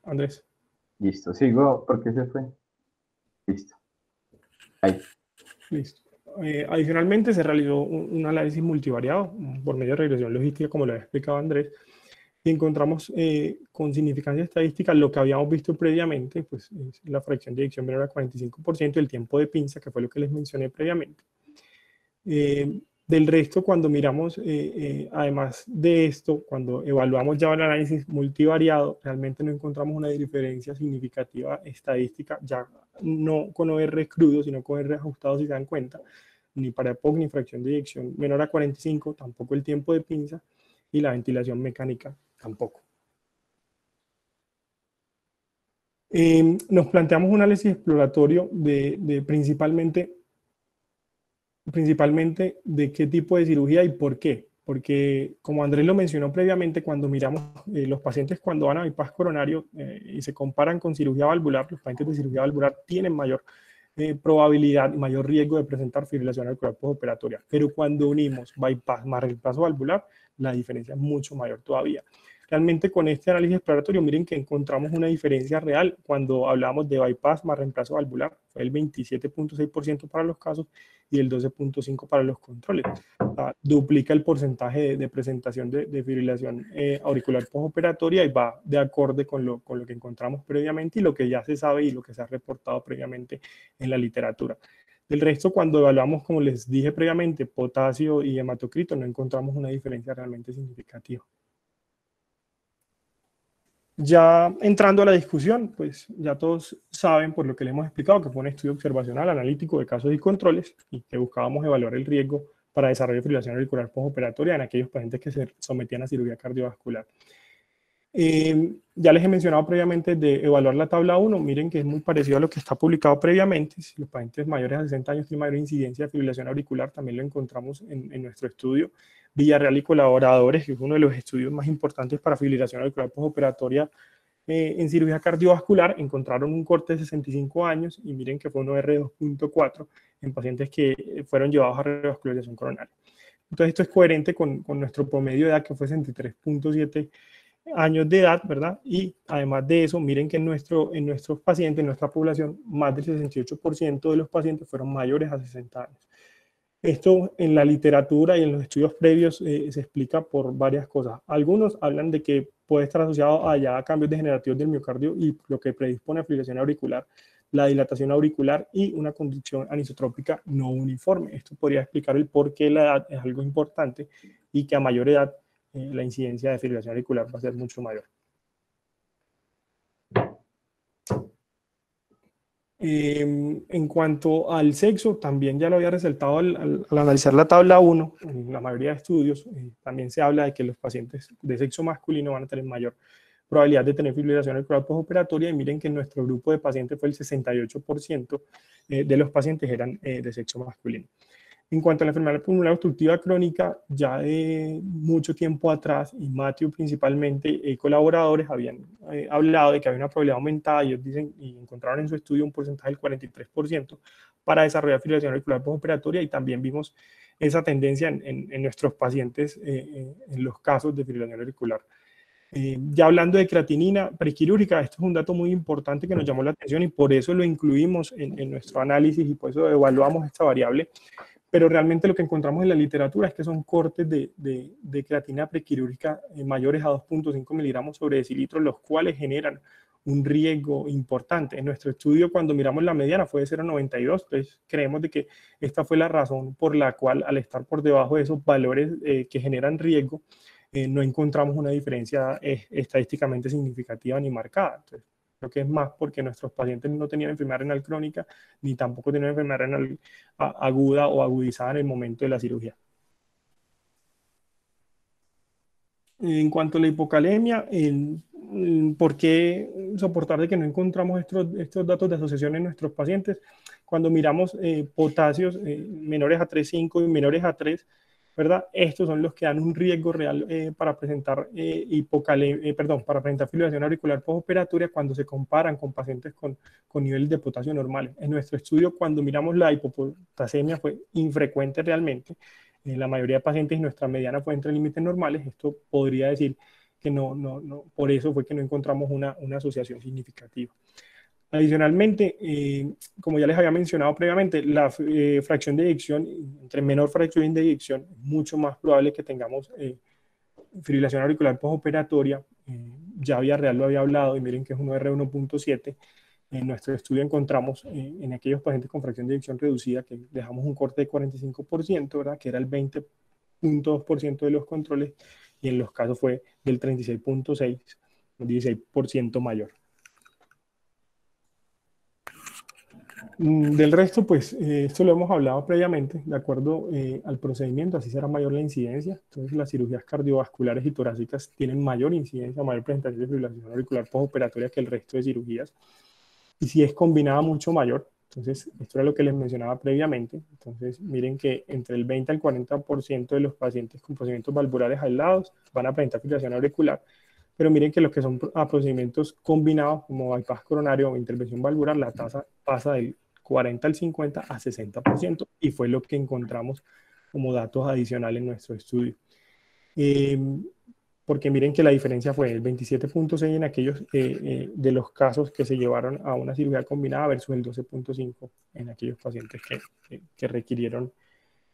Andrés. Listo, sigo. ¿Por qué se fue? Listo. Ahí. Listo. Adicionalmente, se realizó un análisis multivariado por medio de regresión logística, como lo había explicado Andrés, y encontramos con significancia estadística lo que habíamos visto previamente, pues la fracción de eyección menor a 45%, el tiempo de pinza, que fue lo que les mencioné previamente. Del resto, cuando miramos, además de esto, cuando evaluamos ya el análisis multivariado, realmente no encontramos una diferencia significativa estadística, ya no con OR crudo, sino con OR ajustado, si se dan cuenta, ni para EPOC ni fracción de eyección menor a 45, tampoco el tiempo de pinza, y la ventilación mecánica tampoco. Nos planteamos un análisis exploratorio de principalmente de qué tipo de cirugía y por qué. Porque, como Andrés lo mencionó previamente, cuando miramos los pacientes cuando van a bypass coronario y se comparan con cirugía valvular, los pacientes de cirugía valvular tienen mayor probabilidad y mayor riesgo de presentar fibrilación auricular postoperatoria. Pero cuando unimos bypass más reemplazo valvular, la diferencia es mucho mayor todavía. Realmente con este análisis exploratorio, miren que encontramos una diferencia real cuando hablamos de bypass más reemplazo valvular. Fue el 27.6% para los casos y el 12.5% para los controles. Duplica el porcentaje de presentación de fibrilación auricular postoperatoria, y va de acorde con lo que encontramos previamente y lo que ya se sabe y lo que se ha reportado previamente en la literatura. Del resto, cuando evaluamos, como les dije previamente, potasio y hematocrito, no encontramos una diferencia realmente significativa. Ya entrando a la discusión, pues ya todos saben, por lo que les hemos explicado, que fue un estudio observacional analítico de casos y controles, y que buscábamos evaluar el riesgo para desarrollo de fibrilación auricular postoperatoria en aquellos pacientes que se sometían a cirugía cardiovascular. Ya les he mencionado previamente de evaluar la tabla 1, miren que es muy parecido a lo que está publicado previamente. Si los pacientes mayores a 60 años tienen mayor incidencia de fibrilación auricular, también lo encontramos en nuestro estudio. Villarreal y colaboradores, que es uno de los estudios más importantes para fibrilación auricular postoperatoria en cirugía cardiovascular, encontraron un corte de 65 años, y miren que fue un OR 2.4 en pacientes que fueron llevados a revascularización coronaria. Entonces esto es coherente con nuestro promedio de edad, que fue 63.7 años de edad, ¿verdad? Y además de eso, miren que en nuestros pacientes, en nuestra población, más del 68% de los pacientes fueron mayores a 60 años. Esto en la literatura y en los estudios previos se explica por varias cosas. Algunos hablan de que puede estar asociado a ya cambios degenerativos del miocardio y lo que predispone a fibrilación auricular, la dilatación auricular y una conducción anisotrópica no uniforme. Esto podría explicar el por qué la edad es algo importante y que a mayor edad la incidencia de fibrilación auricular va a ser mucho mayor. En cuanto al sexo, también ya lo había resaltado al analizar la tabla 1, en la mayoría de estudios, también se habla de que los pacientes de sexo masculino van a tener mayor probabilidad de tener fibrilación auricular postoperatoria, y miren que en nuestro grupo de pacientes fue el 68% de los pacientes eran de sexo masculino. En cuanto a la enfermedad pulmonar obstructiva crónica, ya de mucho tiempo atrás, y Matthew principalmente, colaboradores habían hablado de que había una probabilidad aumentada, y ellos dicen, y encontraron en su estudio un porcentaje del 43% para desarrollar fibrilación auricular postoperatoria, y también vimos esa tendencia en nuestros pacientes en los casos de fibrilación auricular. Ya hablando de creatinina prequirúrgica, esto es un dato muy importante que nos llamó la atención y por eso lo incluimos en nuestro análisis y por eso evaluamos esta variable. Pero realmente lo que encontramos en la literatura es que son cortes de creatina prequirúrgica mayores a 2.5 miligramos sobre decilitro, los cuales generan un riesgo importante. En nuestro estudio, cuando miramos la mediana, fue de 0.92, entonces creemos de que esta fue la razón por la cual, al estar por debajo de esos valores que generan riesgo, no encontramos una diferencia estadísticamente significativa ni marcada. Entonces, creo que es más porque nuestros pacientes no tenían enfermedad renal crónica, ni tampoco tenían enfermedad renal aguda o agudizada en el momento de la cirugía. En cuanto a la hipocalemia, ¿por qué soportar de que no encontramos estos datos de asociación en nuestros pacientes? Cuando miramos potasios menores a 3,5 y menores a 3, ¿verdad? Estos son los que dan un riesgo real para presentar para presentar fibrilación auricular postoperatoria cuando se comparan con pacientes con niveles de potasio normales. En nuestro estudio, cuando miramos la hipopotasemia, fue infrecuente realmente. La mayoría de pacientes, nuestra mediana fue entre límites normales. Esto podría decir que por eso fue que no encontramos una asociación significativa. Adicionalmente, como ya les había mencionado previamente, la fracción de eyección, entre menor fracción de eyección, es mucho más probable que tengamos fibrilación auricular postoperatoria. Ya Villarreal lo había hablado y miren que es un R1.7. En nuestro estudio encontramos en aquellos pacientes con fracción de eyección reducida que dejamos un corte de 45%, ¿verdad? Que era el 20.2% de los controles, y en los casos fue del 36.6%, un 16% mayor. Del resto, pues esto lo hemos hablado previamente, de acuerdo al procedimiento, así será mayor la incidencia. Entonces las cirugías cardiovasculares y torácicas tienen mayor incidencia, mayor presentación de fibrilación auricular postoperatoria que el resto de cirugías. Y si es combinada, mucho mayor. Entonces, esto era lo que les mencionaba previamente. Entonces, miren que entre el 20 al 40% de los pacientes con procedimientos valvulares aislados van a presentar fibrilación auricular. Pero miren que los que son a procedimientos combinados, como bypass coronario o intervención valvular, la tasa pasa del 40 al 50 a 60%, y fue lo que encontramos como datos adicionales en nuestro estudio. Porque miren que la diferencia fue el 27.6 en aquellos de los casos que se llevaron a una cirugía combinada versus el 12.5 en aquellos pacientes que requirieron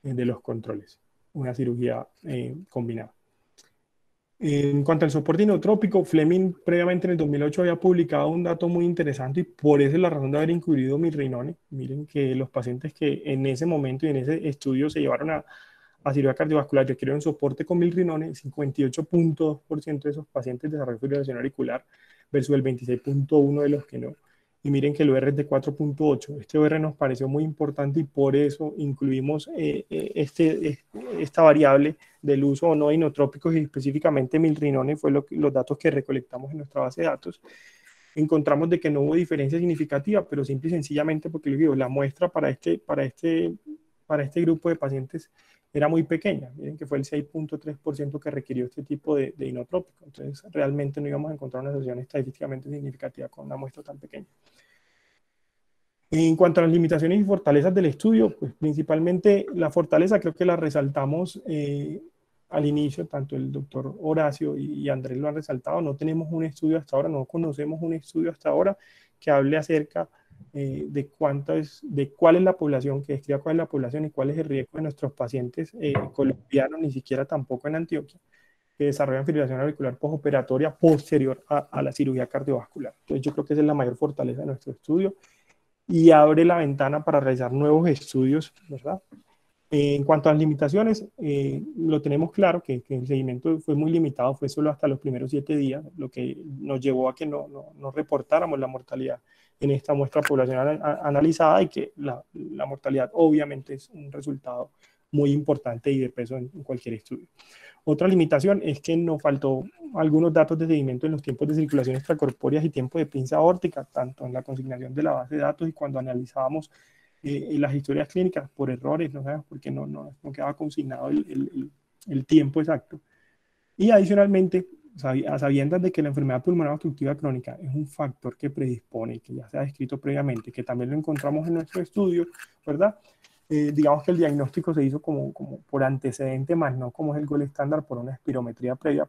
de los controles, una cirugía combinada. En cuanto al soporte inotrópico, Fleming previamente en el 2008 había publicado un dato muy interesante, y por eso es la razón de haber incluido milrinone. Miren que los pacientes que en ese momento y en ese estudio se llevaron a cirugía cardiovascular requirieron soporte con milrinone, 58.2% de esos pacientes desarrollaron fibrilación auricular versus el 26.1% de los que no. Y miren que el OR es de 4.8. Este OR nos pareció muy importante y por eso incluimos esta variable del uso o no de inotrópicos, y específicamente milrinone fue los datos que recolectamos en nuestra base de datos. Encontramos de que no hubo diferencia significativa, pero simple y sencillamente porque la muestra para este grupo de pacientes era muy pequeña. Miren que fue el 6.3% que requirió este tipo de inotrópico. Entonces, realmente no íbamos a encontrar una asociación estadísticamente significativa con una muestra tan pequeña. En cuanto a las limitaciones y fortalezas del estudio, pues principalmente la fortaleza creo que la resaltamos al inicio, tanto el doctor Horacio y Andrés lo han resaltado. No tenemos un estudio hasta ahora, no conocemos un estudio hasta ahora que hable acerca de cuál es la población, que describa cuál es la población y cuál es el riesgo de nuestros pacientes colombianos, ni siquiera tampoco en Antioquia, que desarrollan fibrilación auricular postoperatoria posterior a la cirugía cardiovascular. Entonces yo creo que esa es la mayor fortaleza de nuestro estudio y abre la ventana para realizar nuevos estudios, ¿verdad? En cuanto a las limitaciones, lo tenemos claro que el seguimiento fue muy limitado, fue solo hasta los primeros 7 días, lo que nos llevó a que no reportáramos la mortalidad en esta muestra poblacional analizada y que la mortalidad obviamente es un resultado muy importante y de peso en cualquier estudio. Otra limitación es que nos faltó algunos datos de seguimiento en los tiempos de circulación extracorpóreas y tiempo de pinza aórtica, tanto en la consignación de la base de datos y cuando analizábamos las historias clínicas por errores, ¿no? Porque no quedaba consignado el tiempo exacto. Y adicionalmente, a sabiendas de que la enfermedad pulmonar obstructiva crónica es un factor que predispone, que ya se ha descrito previamente, que también lo encontramos en nuestro estudio, ¿verdad? Digamos que el diagnóstico se hizo como por antecedente, más no como es el gol estándar por una espirometría previa.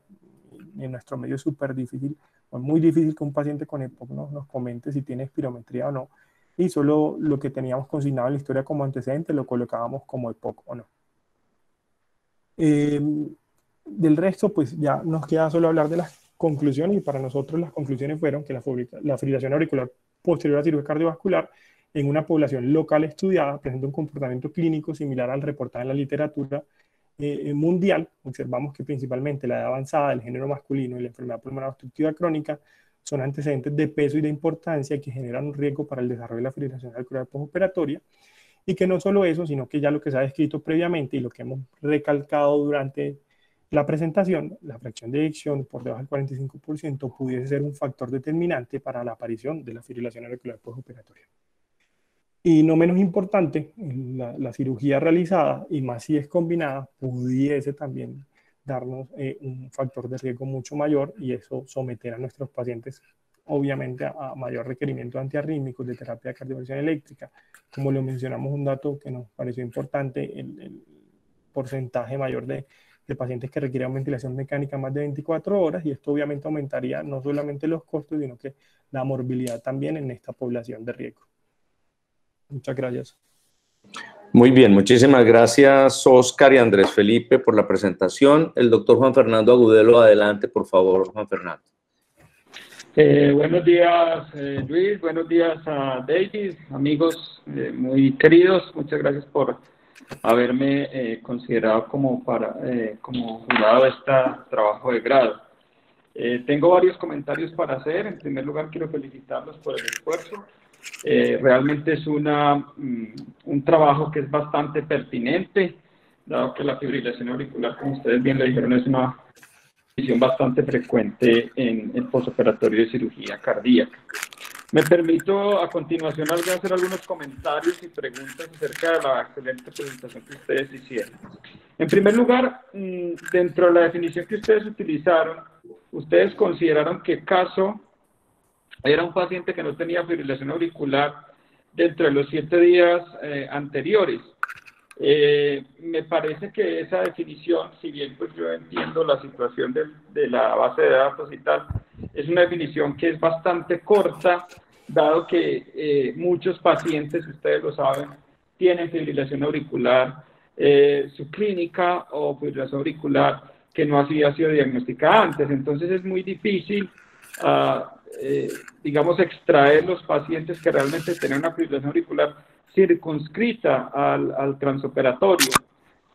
En nuestro medio es súper difícil, o muy difícil que un paciente con EPOC nos comente si tiene espirometría o no, y solo lo que teníamos consignado en la historia como antecedente lo colocábamos como EPOC o no. Del resto, pues ya nos queda solo hablar de las conclusiones, y para nosotros las conclusiones fueron que la fibrilación auricular posterior a cirugía cardiovascular en una población local estudiada presenta un comportamiento clínico similar al reportado en la literatura mundial. Observamos que principalmente la edad avanzada, el género masculino y la enfermedad pulmonar obstructiva crónica son antecedentes de peso y de importancia que generan un riesgo para el desarrollo de la fibrilación auricular postoperatoria, y que no solo eso, sino que ya lo que se ha descrito previamente y lo que hemos recalcado durante la presentación, la fracción de eyección por debajo del 45% pudiese ser un factor determinante para la aparición de la fibrilación auricular postoperatoria. Y no menos importante, la cirugía realizada, y más si es combinada, pudiese también darnos un factor de riesgo mucho mayor, y eso someter a nuestros pacientes obviamente a mayor requerimiento de antiarrítmicos, de terapia de cardioversión eléctrica. Como lo mencionamos, un dato que nos pareció importante, el porcentaje mayor de pacientes que requieren ventilación mecánica más de 24 horas, y esto obviamente aumentaría no solamente los costos, sino que la morbilidad también en esta población de riesgo. Muchas gracias. Muy bien, muchísimas gracias Oscar y Andrés Felipe por la presentación. El doctor Juan Fernando Agudelo, adelante por favor, Juan Fernando. Buenos días Luis, buenos días a David, amigos muy queridos, muchas gracias por haberme considerado como jurado de este trabajo de grado. Tengo varios comentarios para hacer. En primer lugar, quiero felicitarlos por el esfuerzo. Realmente es un trabajo que es bastante pertinente, dado que la fibrilación auricular, como ustedes bien le dijeron, es una condición bastante frecuente en el postoperatorio de cirugía cardíaca. Me permito a continuación hacer algunos comentarios y preguntas acerca de la excelente presentación que ustedes hicieron. En primer lugar, dentro de la definición que ustedes utilizaron, ustedes consideraron que caso era un paciente que no tenía fibrilación auricular dentro de los 7 días anteriores. Me parece que esa definición, si bien pues yo entiendo la situación de la base de datos y tal, es una definición que es bastante corta, dado que muchos pacientes, ustedes lo saben, tienen fibrilación auricular subclínica o fibrilación auricular que no había sido diagnosticada antes. Entonces es muy difícil, digamos, extraer los pacientes que realmente tienen una fibrilación auricular circunscrita al transoperatorio,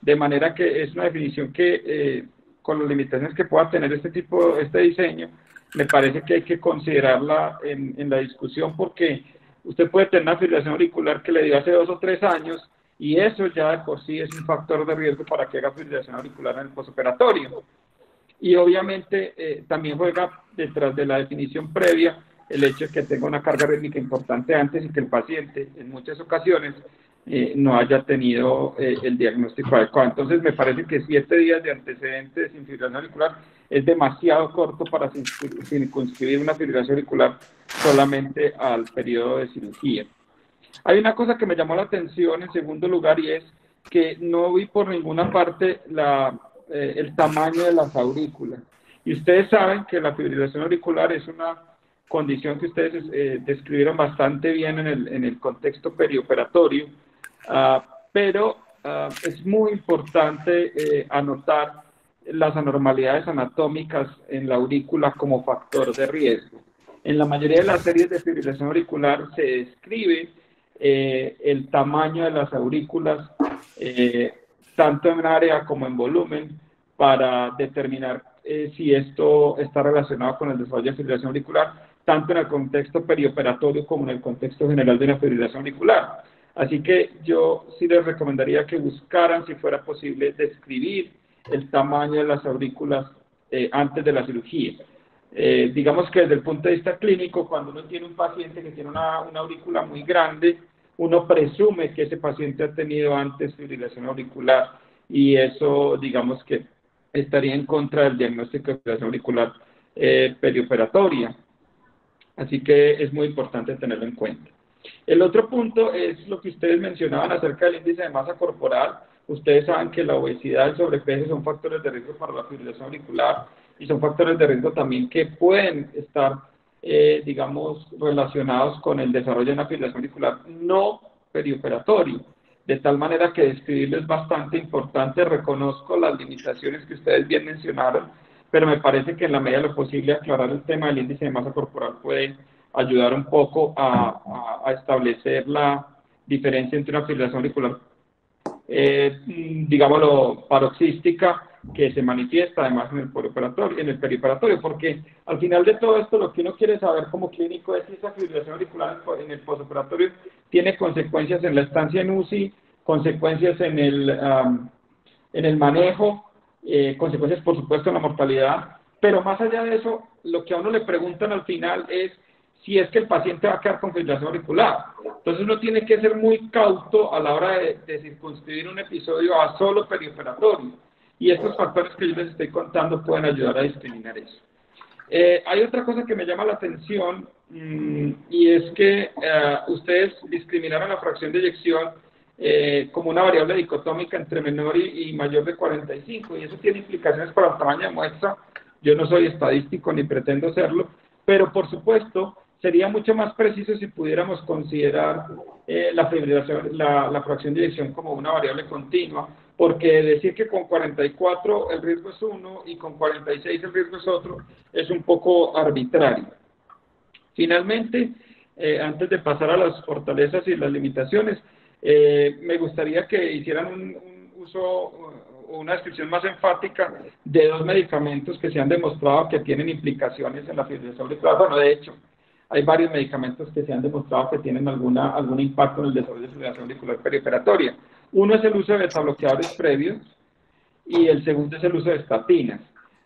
de manera que es una definición que con las limitaciones que pueda tener este diseño, me parece que hay que considerarla en la discusión, porque usted puede tener una fibrilación auricular que le dio hace 2 o 3 años, y eso ya de por sí es un factor de riesgo para que haga fibrilación auricular en el postoperatorio. Y obviamente también juega detrás de la definición previa el hecho de que tenga una carga rítmica importante antes y que el paciente en muchas ocasiones no haya tenido el diagnóstico adecuado. Entonces me parece que 7 días de antecedentes sin fibrilación auricular es demasiado corto para circunscribir una fibrilación auricular solamente al periodo de cirugía. Hay una cosa que me llamó la atención en segundo lugar, y es que no vi por ninguna parte el tamaño de las aurículas. Y ustedes saben que la fibrilación auricular es una condición que ustedes describieron bastante bien en el contexto perioperatorio, pero es muy importante anotar las anormalidades anatómicas en la aurícula como factor de riesgo. En la mayoría de las series de fibrilación auricular se describe el tamaño de las aurículas, tanto en área como en volumen, para determinar si esto está relacionado con el desarrollo de fibrilación auricular, tanto en el contexto perioperatorio como en el contexto general de una fibrilación auricular. Así que yo sí les recomendaría que buscaran, si fuera posible, describir el tamaño de las aurículas antes de la cirugía. Digamos que desde el punto de vista clínico, cuando uno tiene un paciente que tiene una aurícula muy grande, uno presume que ese paciente ha tenido antes fibrilación auricular, y eso, digamos que estaría en contra del diagnóstico de fibrilación auricular perioperatoria. Así que es muy importante tenerlo en cuenta. El otro punto es lo que ustedes mencionaban acerca del índice de masa corporal. Ustedes saben que la obesidad y el sobrepeso son factores de riesgo para la fibrilación auricular, y son factores de riesgo también que pueden estar, digamos, relacionados con el desarrollo de una fibrilación auricular no perioperatorio. De tal manera que describirlo es bastante importante. Reconozco las limitaciones que ustedes bien mencionaron, pero me parece que en la medida de lo posible aclarar el tema del índice de masa corporal puede ayudar un poco a establecer la diferencia entre una fibrilación auricular, digámoslo, paroxística, que se manifiesta además en el perioperatorio, porque al final de todo esto lo que uno quiere saber como clínico es si esa fibrilación auricular en el postoperatorio tiene consecuencias en la estancia en UCI, consecuencias en el manejo, consecuencias por supuesto en la mortalidad, pero más allá de eso, lo que a uno le preguntan al final es si es que el paciente va a quedar con fibrilación auricular. Entonces uno tiene que ser muy cauto a la hora de circunscribir un episodio a solo perioperatorio, y estos factores que yo les estoy contando pueden ayudar a discriminar eso. Hay otra cosa que me llama la atención, y es que ustedes discriminaron la fracción de eyección como una variable dicotómica entre menor y mayor de 45, y eso tiene implicaciones para el tamaño de muestra. Yo no soy estadístico ni pretendo serlo, pero por supuesto sería mucho más preciso si pudiéramos considerar la fracción de eyección como una variable continua, porque decir que con 44 el riesgo es 1 y con 46 el riesgo es otro es un poco arbitrario. Finalmente, antes de pasar a las fortalezas y las limitaciones, me gustaría que hicieran un uso o una descripción más enfática de dos medicamentos que se han demostrado que tienen implicaciones en la fibrilación auricular. Bueno, de hecho, hay varios medicamentos que se han demostrado que tienen algún impacto en el desarrollo de fibrilación auricular perioperatoria. Uno es el uso de betabloqueadores previos y el segundo es el uso de estatinas.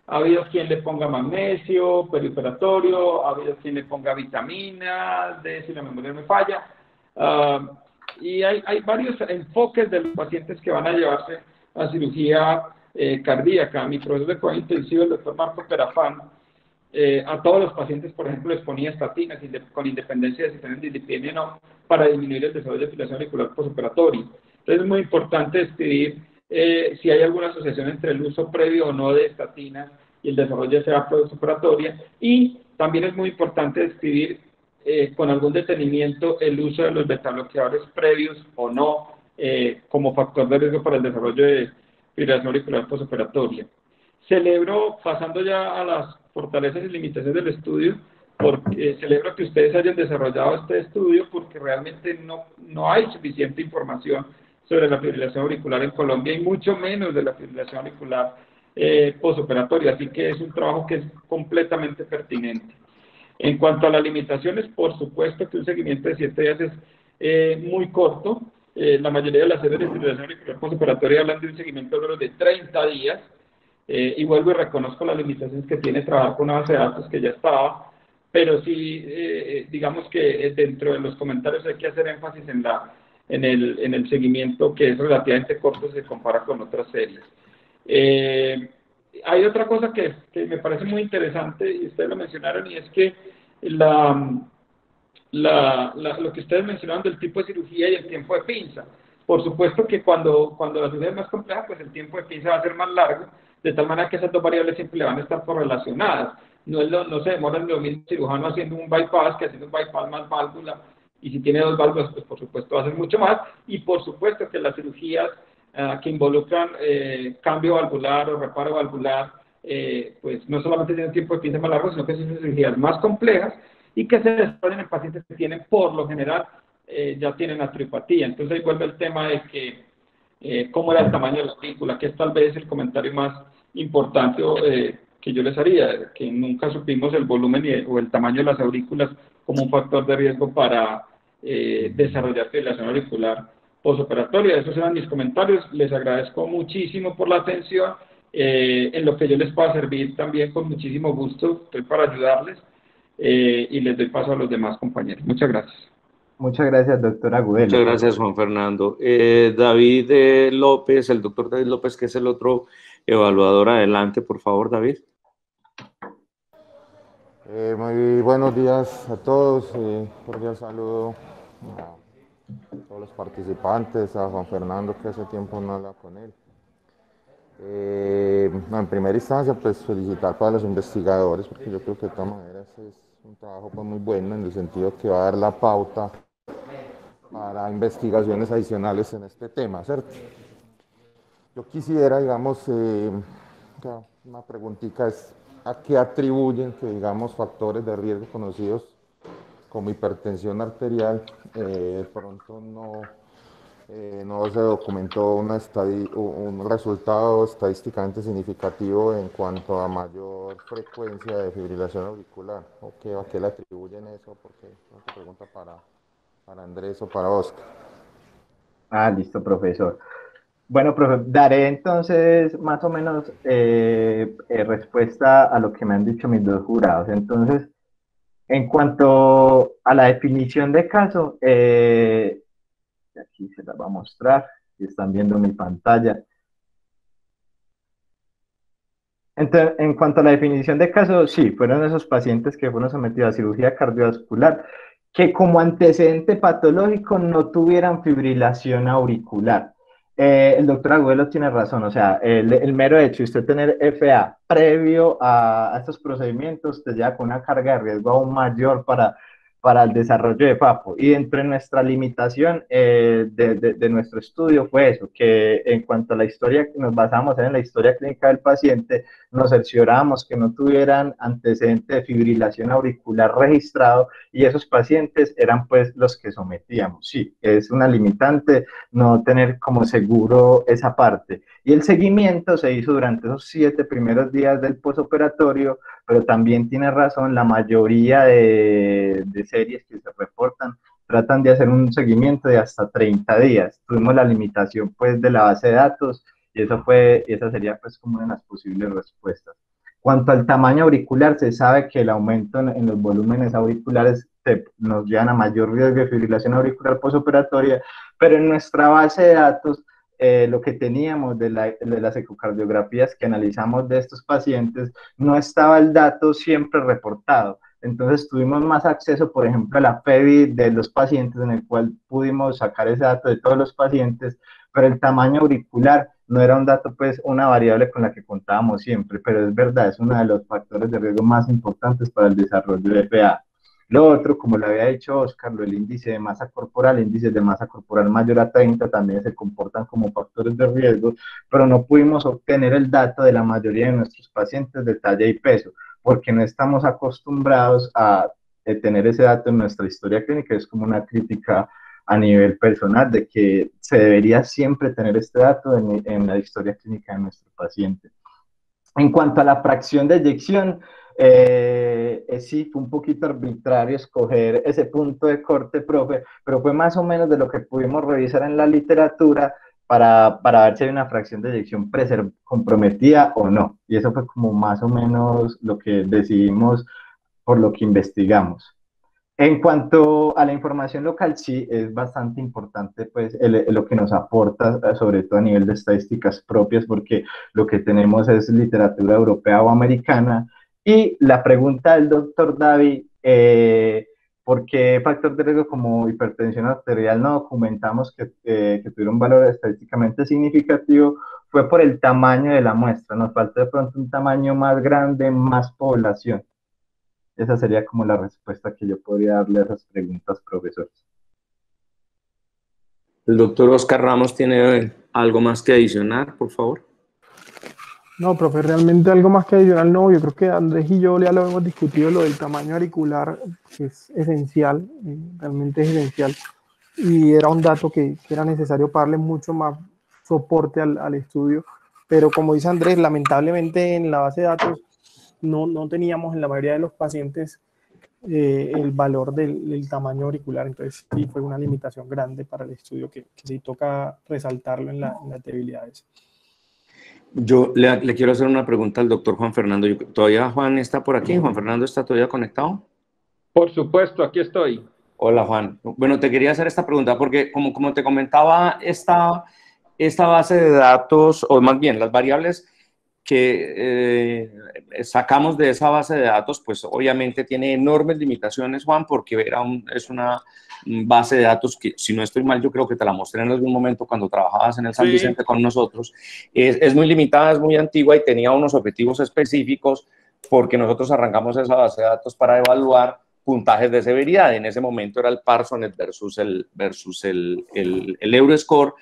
Ha habido quien le ponga magnesio perioperatorio, ha habido quien le ponga vitamina D, si la memoria me falla, y hay varios enfoques de los pacientes que van a llevarse a cirugía cardíaca. Mi profesor de cuidado intensivo, el doctor Marco Perafán, a todos los pacientes, por ejemplo, les ponía estatinas con independencia de si tienen dislipidemia o no, para disminuir el desarrollo de fibrilación auricular postoperatorio. Entonces es muy importante describir si hay alguna asociación entre el uso previo o no de estatinas y el desarrollo de CA postoperatoria, y también es muy importante describir con algún detenimiento el uso de los betabloqueadores previos o no como factor de riesgo para el desarrollo de fibrilación auricular postoperatoria. Celebro, pasando ya a las fortalezas y limitaciones del estudio, porque celebro que ustedes hayan desarrollado este estudio, porque realmente no hay suficiente información sobre la fibrilación auricular en Colombia, y mucho menos de la fibrilación auricular postoperatoria, así que es un trabajo que es completamente pertinente. En cuanto a las limitaciones, por supuesto que un seguimiento de 7 días es muy corto. La mayoría de las series de fibrilación auricular postoperatoria hablan de un seguimiento de 30 días, y vuelvo y reconozco las limitaciones que tiene trabajar con una base de datos que ya estaba, pero sí, digamos que dentro de los comentarios hay que hacer énfasis en el seguimiento, que es relativamente corto si se compara con otras series. Hay otra cosa que me parece muy interesante, y ustedes lo mencionaron, y es que lo que ustedes mencionaron del tipo de cirugía y el tiempo de pinza. Por supuesto que cuando la cirugía es más compleja, pues el tiempo de pinza va a ser más largo, de tal manera que esas dos variables siempre le van a estar correlacionadas. no se demora lo mismo el cirujano haciendo un bypass que haciendo un bypass más válvula, y si tiene 2 válvulas, pues por supuesto va a ser mucho más, y por supuesto que las cirugías que involucran cambio valvular o reparo valvular, pues no solamente tienen tiempo de pinza más largo, sino que son cirugías más complejas y que se desarrollan en pacientes que tienen, por lo general, ya tienen arteriopatía. Entonces ahí vuelve el tema de que cómo era el tamaño de la aurícula, que es tal vez el comentario más importante que yo les haría, que nunca supimos el volumen o el tamaño de las aurículas como un factor de riesgo para desarrollar fibrilación auricular postoperatoria. Esos eran mis comentarios. Les agradezco muchísimo por la atención. En lo que yo les pueda servir también con muchísimo gusto, estoy para ayudarles, y les doy paso a los demás compañeros. Muchas gracias. Muchas gracias, doctor Agudelo. Muchas gracias, Juan Fernando. David López, el doctor David López, que es el otro evaluador. Adelante, por favor, David. Muy buenos días a todos. Cordial saludo a todos los participantes, a Juan Fernando, que hace tiempo no habla con él. En primera instancia, pues felicitar para los investigadores, porque yo creo que de todas maneras es un trabajo pues, muy bueno, en el sentido que va a dar la pauta para investigaciones adicionales en este tema, ¿cierto? Yo quisiera, digamos, una preguntita es, ¿a qué atribuyen que, digamos, factores de riesgo conocidos como hipertensión arterial, de pronto no se documentó un resultado estadísticamente significativo en cuanto a mayor frecuencia de fibrilación auricular? ¿A qué le atribuyen eso? Porque es una pregunta para Andrés o para Oscar. Listo, profesor. Bueno, profe, daré entonces más o menos respuesta a lo que me han dicho mis dos jurados. Entonces, en cuanto a la definición de caso, aquí se la va a mostrar, si están viendo mi pantalla. Entonces, en cuanto a la definición de caso, sí, fueron esos pacientes que fueron sometidos a cirugía cardiovascular que como antecedente patológico no tuvieran fibrilación auricular. El doctor Agudelo tiene razón, o sea, el mero hecho de usted tener FA previo a estos procedimientos te lleva con una carga de riesgo aún mayor para el desarrollo de FAPO. Y dentro de nuestra limitación de nuestro estudio fue eso, que en cuanto a la historia, nos basamos en la historia clínica del paciente, nos cercioramos que no tuvieran antecedente de fibrilación auricular registrado, y esos pacientes eran pues los que sometíamos. Sí, es una limitante no tener como seguro esa parte. Y el seguimiento se hizo durante esos 7 primeros días del postoperatorio, pero también tiene razón, la mayoría de series que se reportan tratan de hacer un seguimiento de hasta 30 días. Tuvimos la limitación pues de la base de datos, y esa sería pues como una de las posibles respuestas. Cuanto al tamaño auricular, se sabe que el aumento en los volúmenes auriculares nos llevan a mayor riesgo de fibrilación auricular postoperatoria, pero en nuestra base de datos, lo que teníamos de las ecocardiografías que analizamos de estos pacientes, no estaba el dato siempre reportado. Entonces tuvimos más acceso, por ejemplo, a la PEVI de los pacientes, en el cual pudimos sacar ese dato de todos los pacientes, pero el tamaño auricular no era un dato, pues, una variable con la que contábamos siempre, pero es verdad, es uno de los factores de riesgo más importantes para el desarrollo de FA. Lo otro, como le había dicho Oscar, el índice de masa corporal, índices de masa corporal mayor a 30 también se comportan como factores de riesgo, pero no pudimos obtener el dato de la mayoría de nuestros pacientes de talla y peso, porque no estamos acostumbrados a tener ese dato en nuestra historia clínica. Es como una crítica a nivel personal de que se debería siempre tener este dato en la historia clínica de nuestro paciente. En cuanto a la fracción de eyección, sí, fue un poquito arbitrario escoger ese punto de corte, profe, pero fue más o menos de lo que pudimos revisar en la literatura para ver si hay una fracción de eyección comprometida o no. Y eso fue como más o menos lo que decidimos por lo que investigamos. En cuanto a la información local, sí, es bastante importante pues lo que nos aporta, sobre todo a nivel de estadísticas propias, porque lo que tenemos es literatura europea o americana. Y la pregunta del doctor David, ¿por qué factor de riesgo como hipertensión arterial no documentamos que tuviera un valor estadísticamente significativo? Fue por el tamaño de la muestra. Nos falta de pronto un tamaño más grande, más población. Esa sería como la respuesta que yo podría darle a esas preguntas, profesor. El doctor Oscar Ramos tiene algo más que adicionar, por favor. No, profe, realmente algo más que adicional no. Yo creo que Andrés y yo ya lo hemos discutido, lo del tamaño auricular, que es esencial, realmente es esencial. Y era un dato que era necesario para darle mucho más soporte al estudio. Pero como dice Andrés, lamentablemente en la base de datos no teníamos en la mayoría de los pacientes el valor del tamaño auricular. Entonces sí fue una limitación grande para el estudio que sí toca resaltarlo en las debilidades. Yo le quiero hacer una pregunta al doctor Juan Fernando. ¿Todavía Juan está por aquí? ¿Juan Fernando está todavía conectado? Por supuesto, aquí estoy. Hola, Juan. Bueno, te quería hacer esta pregunta porque, como te comentaba, esta base de datos, o más bien las variables que sacamos de esa base de datos, pues obviamente tiene enormes limitaciones, Juan, porque es una base de datos que, si no estoy mal, yo creo que te la mostré en algún momento cuando trabajabas en el San Vicente con nosotros. Es muy limitada, es muy antigua y tenía unos objetivos específicos porque nosotros arrancamos esa base de datos para evaluar puntajes de severidad. En ese momento era el Parsonet versus el Euroscore.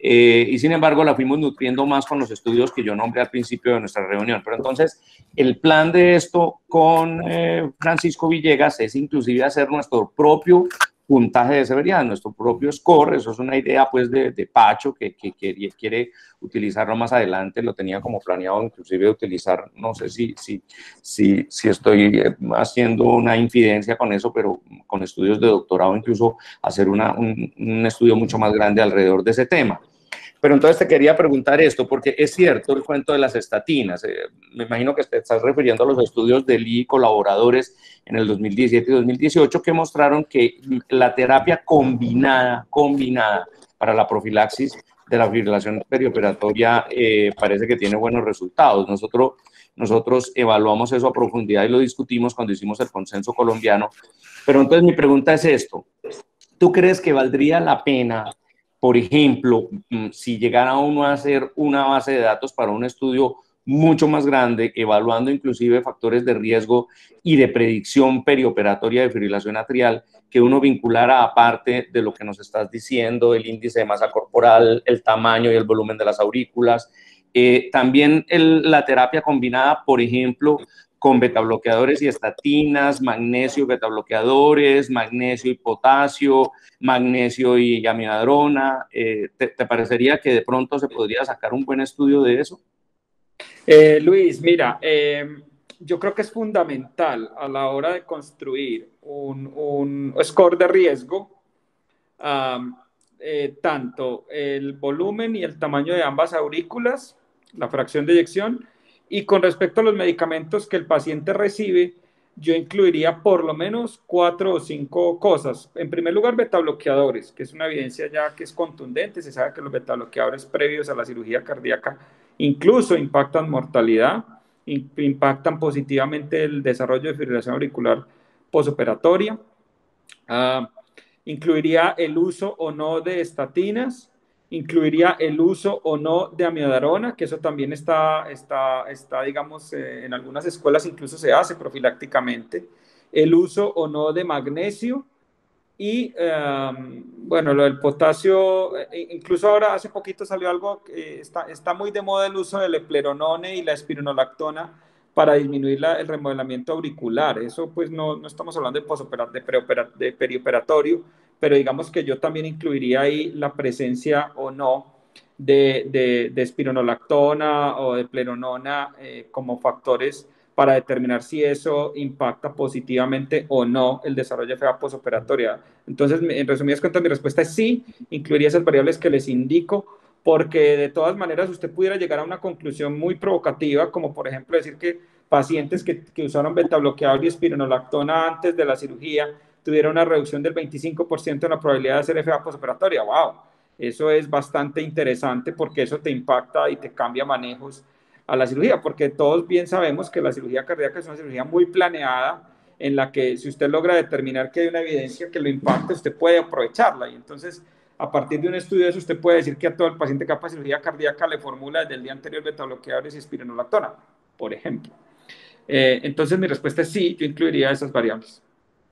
Y sin embargo la fuimos nutriendo más con los estudios que yo nombré al principio de nuestra reunión. Pero entonces el plan de esto con Francisco Villegas es inclusive hacer nuestro propio puntaje de severidad, nuestro propio score. Eso es una idea pues de Pacho que quiere utilizarlo más adelante, lo tenía como planeado inclusive utilizar, no sé si estoy haciendo una infidencia con eso, pero con estudios de doctorado incluso hacer un estudio mucho más grande alrededor de ese tema. Pero entonces te quería preguntar esto, porque es cierto el cuento de las estatinas. Me imagino que te estás refiriendo a los estudios de Lee y colaboradores en el 2017 y 2018 que mostraron que la terapia combinada para la profilaxis de la fibrilación perioperatoria parece que tiene buenos resultados. Nosotros evaluamos eso a profundidad y lo discutimos cuando hicimos el consenso colombiano. Pero entonces mi pregunta es esto. ¿Tú crees que valdría la pena, por ejemplo, si llegara uno a hacer una base de datos para un estudio mucho más grande, evaluando inclusive factores de riesgo y de predicción perioperatoria de fibrilación atrial, que uno vinculara aparte de lo que nos estás diciendo, el índice de masa corporal, el tamaño y el volumen de las aurículas, también la terapia combinada, por ejemplo, con betabloqueadores y estatinas, magnesio, betabloqueadores, magnesio y potasio, magnesio y amiodarona? ¿Te parecería que de pronto se podría sacar un buen estudio de eso? Luis, mira, yo creo que es fundamental a la hora de construir un score de riesgo, tanto el volumen y el tamaño de ambas aurículas, la fracción de eyección, y con respecto a los medicamentos que el paciente recibe, yo incluiría por lo menos 4 o 5 cosas. En primer lugar, betabloqueadores, que es una evidencia ya que es contundente. Se sabe que los betabloqueadores previos a la cirugía cardíaca incluso impactan mortalidad, impactan positivamente el desarrollo de fibrilación auricular posoperatoria. Incluiría el uso o no de estatinas, incluiría el uso o no de amiodarona, que eso también está digamos, en algunas escuelas incluso se hace profilácticamente, el uso o no de magnesio y, bueno, lo del potasio, incluso ahora hace poquito salió algo, está muy de moda el uso del epleronone y la espironolactona para disminuir el remodelamiento auricular. Eso pues no estamos hablando de perioperatorio, pero digamos que yo también incluiría ahí la presencia o no de espironolactona o de epleronona como factores para determinar si eso impacta positivamente o no el desarrollo de FEA posoperatoria. Entonces, en resumidas cuentas, mi respuesta es sí, incluiría esas variables que les indico, porque de todas maneras usted pudiera llegar a una conclusión muy provocativa, como por ejemplo decir que pacientes que usaron betabloqueador y espironolactona antes de la cirugía tuvieron una reducción del 25% en la probabilidad de hacer FA posoperatoria. ¡Wow! Eso es bastante interesante porque eso te impacta y te cambia manejos a la cirugía, porque todos bien sabemos que la cirugía cardíaca es una cirugía muy planeada, en la que si usted logra determinar que hay una evidencia que lo impacte, usted puede aprovecharla. Y entonces, a partir de un estudio de eso, usted puede decir que a todo el paciente que ha cirugía cardíaca le formula desde el día anterior betabloqueadores y espironolactona, por ejemplo. Entonces mi respuesta es sí, yo incluiría esas variables.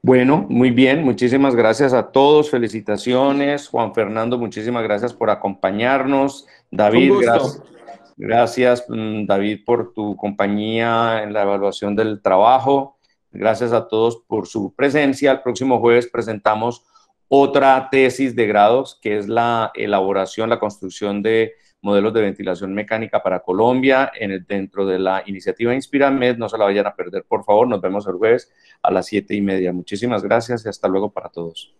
Bueno, muy bien, muchísimas gracias a todos, felicitaciones. Juan Fernando, muchísimas gracias por acompañarnos. Un David, gusto. gracias, David, por tu compañía en la evaluación del trabajo. Gracias a todos por su presencia. El próximo jueves presentamos otra tesis de grados, que es la elaboración, la construcción de modelos de ventilación mecánica para Colombia dentro de la iniciativa InspiraMed. No se la vayan a perder, por favor. Nos vemos el jueves a las 7:30. Muchísimas gracias y hasta luego para todos.